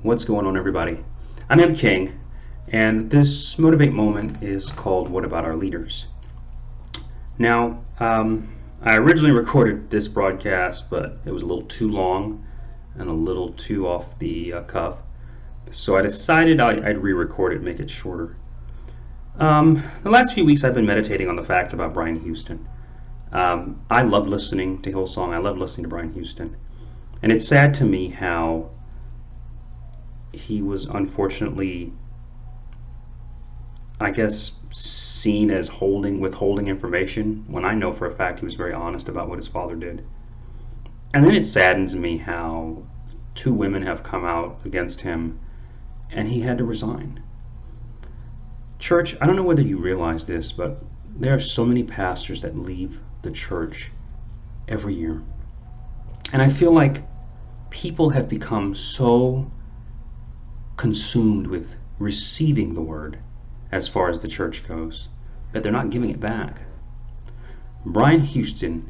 What's going on, everybody? I'm M.King, and this Motivate moment is called What About Our Leaders? Now, I originally recorded this broadcast, but it was a little too long and a little too off the cuff, so I decided I'd re-record it and make it shorter. The last few weeks I've been meditating on the fact about Brian Houston. I love listening to Hillsong. I love listening to Brian Houston. And it's sad to me how he was unfortunately, I guess, seen as withholding information when I know for a fact he was very honest about what his father did. And then it saddens me how two women have come out against him and he had to resign. Church, I don't know whether you realize this, but there are so many pastors that leave the church every year. And I feel like people have become so consumed with receiving the word as far as the church goes that they're not giving it back. Brian Houston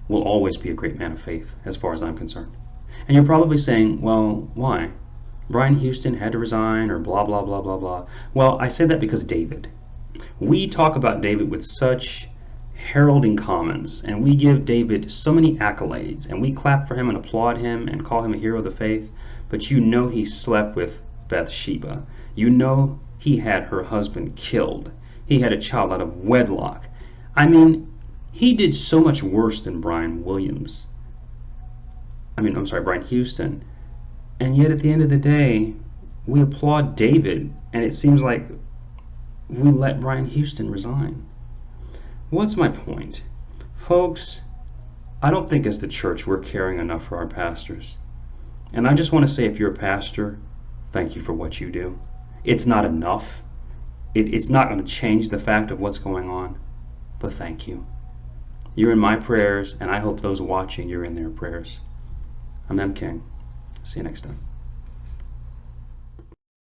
will always be a great man of faith as far as I'm concerned. And you're probably saying, well, why? Brian Houston had to resign or blah, blah, blah, blah, blah. Well, I say that because David. We talk about David with such heralding comments, and we give David so many accolades, and we clap for him and applaud him and call him a hero of the faith, but you know he slept with Bathsheba. You know he had her husband killed. He had a child out of wedlock. I mean, he did so much worse than Brian Houston. And yet at the end of the day, we applaud David, and it seems like we let Brian Houston resign. What's my point? Folks, I don't think as the church we're caring enough for our pastors. And I just want to say, if you're a pastor, thank you for what you do. It's not enough. It's not going to change the fact of what's going on, but thank you. You're in my prayers, and I hope those watching, you're in their prayers. I'm M. King. See you next time.